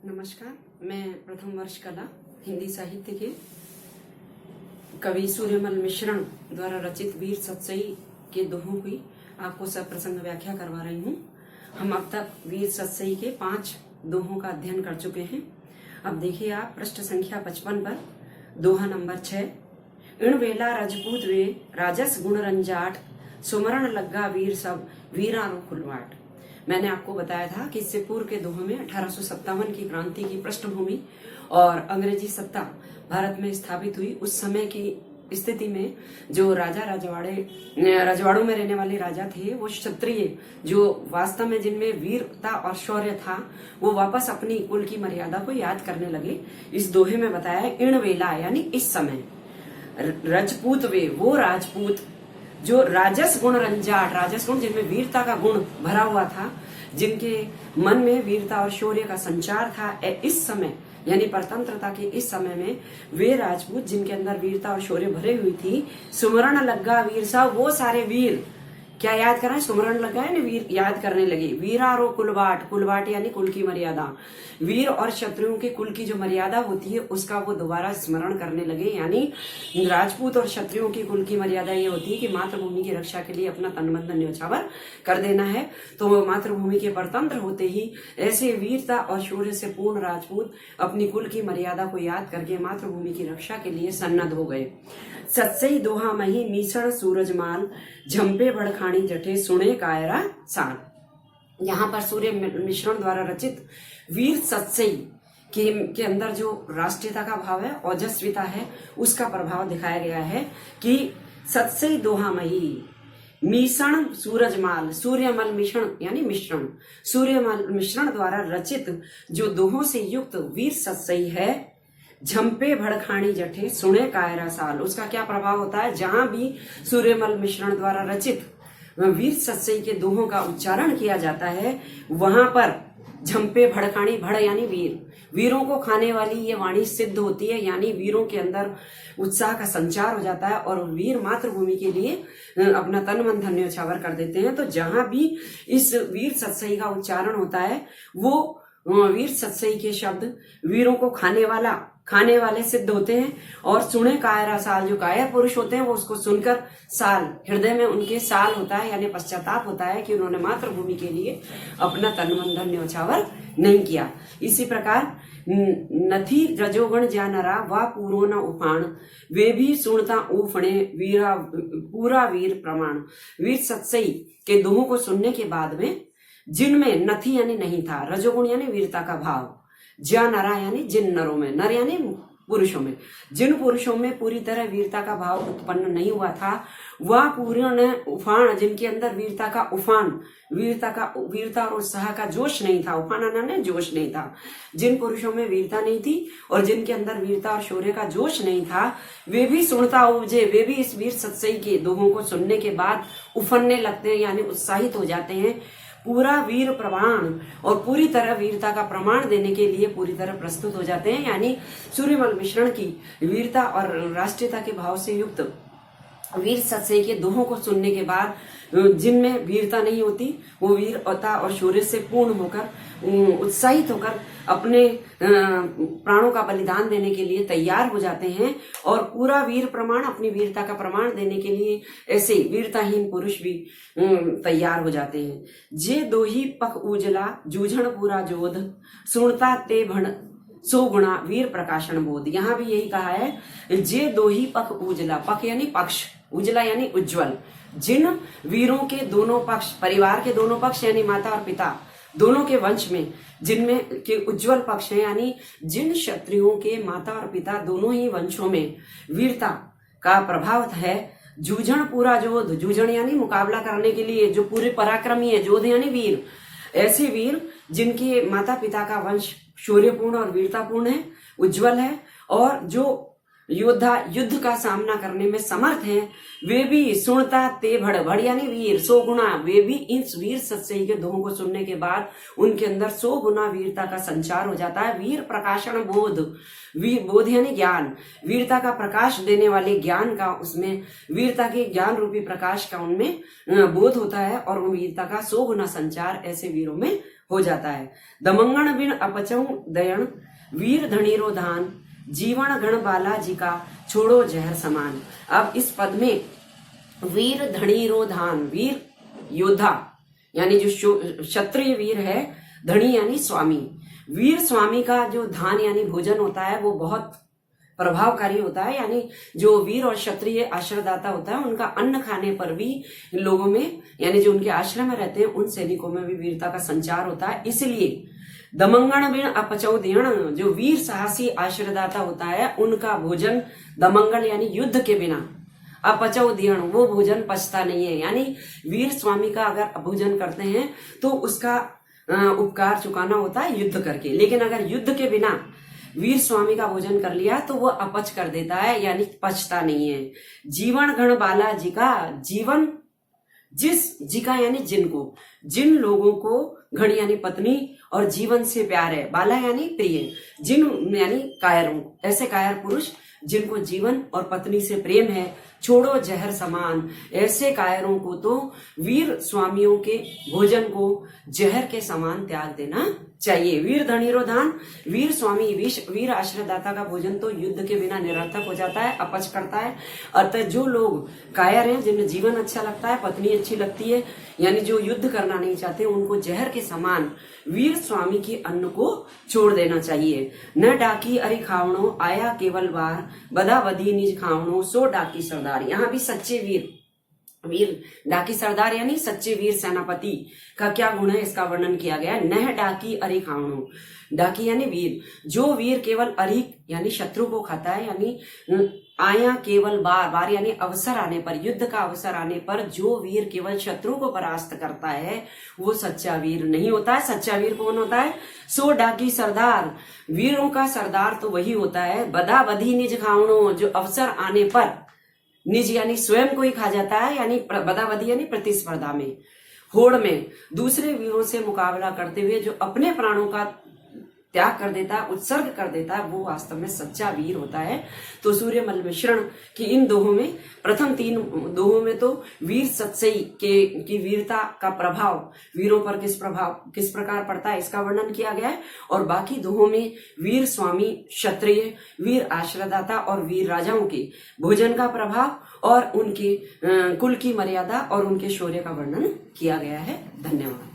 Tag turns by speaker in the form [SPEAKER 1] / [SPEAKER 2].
[SPEAKER 1] नमस्कार। मैं प्रथम वर्ष कला हिंदी साहित्य के कवि सूर्यमल मिश्रण द्वारा रचित वीर सतसई के दोहों की आपको सप्रसंग व्याख्या करवा रही हूँ। हम अब तक वीर सतसई के 5 दोहों का अध्ययन कर चुके हैं। अब देखिए आप पृष्ठ संख्या 55 पर दोहा नंबर 6। इण वेला रजपूत वे राजस गुण रंजाट, सुमरण लग्गा वीर सब वीरानो खुलवाट। मैंने आपको बताया था कि इससे पूर्व के दोहों में 1857 की क्रांति की पृष्ठभूमि और अंग्रेजी सत्ता भारत में स्थापित हुई उस समय की स्थिति में जो रजवाड़ों में रहने वाले राजा थे, वो क्षत्रिय जो वास्तव में जिनमें वीरता और शौर्य था, वो वापस अपनी कुल की मर्यादा को याद करने लगे। इस दोहे में बताया इण वेला यानी इस समय, रजपूत वे वो राजपूत जो राजस गुण रंजाट, राजस गुण जिनमें वीरता का गुण भरा हुआ था, जिनके मन में वीरता और शौर्य का संचार था, इस समय यानी परतंत्रता के इस समय में वे राजपूत जिनके अंदर वीरता और शौर्य भरे हुई थी, सुमरण लग्गा वीर साहब, वो सारे वीर क्या याद कर रहे हैं? सुमरण लगा है ना, वीर याद करने लगे। वीरारो कुलवाट, कुलवाट यानी कुल की मर्यादा, वीर और शत्रुओं के कुल की जो मर्यादा होती है उसका वो दोबारा स्मरण करने लगे। यानी राजपूत और क्षत्रियों की कुल की मर्यादा ये होती है कि मातृभूमि की रक्षा के लिए अपना तन मन धन न्यौछावर कर देना है। तो मातृभूमि के परतंत्र होते ही ऐसे वीरता और शौर्य से पूर्ण राजपूत अपनी कुल की मर्यादा को याद करके मातृभूमि की रक्षा के लिए सन्नद्ध हो गए। सतसई दोहा मही मीसण सूरजमाल, झंपे बड़खानी जठे सुने कायरा साल। यहाँ पर सूर्य मिश्रण द्वारा रचित वीर सतसई के अंदर जो राष्ट्रीयता का भाव है, ओजस्विता है, उसका प्रभाव दिखाया गया है कि सतसई दोहा मही मीसण सूरजमाल, सूर्यमल मिश्रण यानी मिश्रण, सूर्यमल मिश्रण द्वारा रचित जो दोहों से युक्त वीर सतसई है, झंपे भड़खानी जठे सुने कायरा साल, उसका क्या प्रभाव होता है? जहां भी सूर्यमल मिश्रण द्वारा रचित वीर सतसई के दोहों का उच्चारण किया जाता है, वहां पर झंपे भड़खानी, भड़ यानी वीर, वीरों को खाने वाली ये वाणी सिद्ध होती है। यानी वीरों के अंदर उत्साह का संचार हो जाता है और वीर मातृभूमि के लिए अपना तन मन धन न्यौछावर कर देते हैं। तो जहां भी इस वीर सतसई का उच्चारण होता है, वो वीर सतसई के शब्द वीरों को खाने वाले सिद्ध होते हैं। और सुने कायरा साल, जो कायर पुरुष होते हैं वो उसको सुनकर साल, हृदय में उनके साल होता है यानी पश्चाताप होता है कि उन्होंने मातृभूमि के लिए अपना तन मन धन न्यौछावर नहीं किया। इसी प्रकार नथी रजोगण जानरा वा पूरो न उफाण, वे भी सुनता ऊफणे वीरा पूरा वीर प्रमाण। वीर सतसई के दोहों को सुनने के बाद में जिनमें नथी यानी नहीं था, रजोगुण यानी वीरता का भाव, ज्या नरा यानी जिन नरों में, नर यानी पुरुषों में, जिन पुरुषों में पूरी तरह वीरता का भाव उत्पन्न नहीं हुआ था, वह पूर्ण उफान, जिनके अंदर वीरता का उफान, वीरता और उत्साह का जोश नहीं था, उफान आना जोश नहीं था, जिन पुरुषों में वीरता नहीं थी और जिनके अंदर वीरता और शौर्य का जोश नहीं था, वे भी सुनता उपजे, वे भी इस वीर सतसई के दोहों को सुनने के बाद उफनने लगते हैं यानी उत्साहित हो जाते हैं। पूरा वीर प्रमाण, और पूरी तरह वीरता का प्रमाण देने के लिए पूरी तरह प्रस्तुत हो जाते हैं। यानी सूर्यमल मिश्रण की वीरता और राष्ट्रीयता के भाव से युक्त वीर सतसई के दोहों को सुनने के बाद जिनमें वीरता नहीं होती, वो वीरता और शौर्य से पूर्ण होकर उत्साहित होकर अपने प्राणों का बलिदान देने के लिए तैयार हो जाते हैं। और पूरा वीर प्रमाण, अपनी वीरता का प्रमाण देने के लिए ऐसे वीरताहीन पुरुष भी तैयार हो जाते हैं। जे दोही पख उजला जूझण पूरा जोध, सुनता ते भण सो गुणा वीर प्रकाशन बोध। यहाँ भी यही कहा है, जे दोही पख उजला, पख यानी पक्ष, उजला यानी उज्जवल, जिन वीरों के दोनों पक्ष, परिवार के दोनों पक्ष यानी माता और पिता दोनों के वंश में जिनमें के उज्जवल पक्ष हैं, यानी जिन क्षत्रियों के माता और पिता दोनों ही वंशों में वीरता का प्रभाव है, जूझण पूरा जोध, जूझण यानी मुकाबला करने के लिए जो पूरे पराक्रमी है, जोध यानी वीर, ऐसे वीर जिनके माता पिता का वंश शौर्यपूर्ण और वीरतापूर्ण है, उज्जवल है, और जो योद्धा युद्ध का सामना करने में समर्थ हैं, वे भी सुनता ते भड़, भड़ यानी वीर, 100 गुना, वे भी इस वीर सतसई के दोहों को सुनने के बाद उनके अंदर 100 गुना वीरता का संचार हो जाता है। वीर प्रकाशन बोध, वीर बोध यानी ज्ञान, वीरता का प्रकाश देने वाले ज्ञान का, उसमें वीरता के ज्ञान रूपी प्रकाश का उनमें बोध होता है और उन वीरता का 100 गुना संचार ऐसे वीरों में हो जाता है। दमंगण बिन अपचौ दयण वीर धनीरो धान जीवन गण बालाजी का छोड़ो जहर समान। अब इस पद में वीर धनीरो धान, वीर योद्धा यानी जो क्षत्रिय वीर है, धनी यानी स्वामी, वीर स्वामी का जो धान यानी भोजन होता है वो बहुत प्रभावकारी होता है। यानी जो वीर और क्षत्रिय आश्रयदाता होता है उनका अन्न खाने पर भी लोगों में यानी जो उनके आश्रम में रहते हैं उन सैनिकों में भी वीरता का संचार होता है। इसलिए दमंगण बिन अपचौ दयण, जो वीर साहसी आश्रयदाता होता है उनका भोजन दमंगल यानी युद्ध के बिना, अपचौ दयण वो भोजन पचता नहीं है। यानी वीर स्वामी का अगर भोजन करते हैं तो उसका उपकार चुकाना होता है युद्ध करके, लेकिन अगर युद्ध के बिना वीर स्वामी का भोजन कर लिया तो वो अपच कर देता है यानी पचता नहीं है। जीवन गण बालाजी का, जीवन जिस जी का यानी जिनको, जिन लोगों को गण यानी पत्नी और जीवन से प्यार है, बाला यानी प्रिय, जिन यानी कायरों, ऐसे कायर पुरुष जिनको जीवन और पत्नी से प्रेम है, छोड़ो जहर समान, ऐसे कायरों को तो वीर स्वामियों के भोजन को जहर के समान त्याग देना चाहिए। वीर धनीरो धान, वीर स्वामी वीर आश्रयदाता का भोजन तो युद्ध के बिना निरर्थक हो जाता है, अपच करता है। अतः जो लोग कायर हैं, जिन्हें जीवन अच्छा लगता है, पत्नी अच्छी लगती है, यानी जो युद्ध करना नहीं चाहते, उनको जहर के समान वीर स्वामी के अन्न को छोड़ देना चाहिए। न डाकी अरे खावणो आया केवल बार, बदा बदी निज खावणो सो डाकी सरदार। यहाँ भी सच्चे वीर डाकी सरदार यानी सच्चे वीर सेनापति का क्या गुण है इसका वर्णन किया गया है। नह डाकी अरे खावणो, डाकी यानी वीर, जो वीर केवल अरिक यानी शत्रु को खाता है, यानी आया केवल बार यानी अवसर आने पर, युद्ध का अवसर आने पर जो वीर केवल शत्रु को परास्त करता है वो सच्चा वीर नहीं होता है। सच्चा वीर कौन होता है? सो डाकी सरदार, वीरों का सरदार तो वही होता है। बदा बधी निज खावणो, जो अवसर आने पर निज यानी स्वयं को ही खा जाता है, यानी बदाबदी यानी प्रतिस्पर्धा में, होड़ में दूसरे वीरों से मुकाबला करते हुए जो अपने प्राणों का त्याग कर देता है, उत्सर्ग कर देता है, वो वास्तव में सच्चा वीर होता है। तो सूर्यमल मिश्रण की इन दोहों में, प्रथम 3 दोहों में तो वीर सत्सई की वीरता का प्रभाव वीरों पर किस प्रकार पड़ता है इसका वर्णन किया गया है, और बाकी दोहों में वीर स्वामी क्षत्रिय, वीर आश्रयदाता और वीर राजाओं के भोजन का प्रभाव और उनके कुल की मर्यादा और उनके शौर्य का वर्णन किया गया है। धन्यवाद।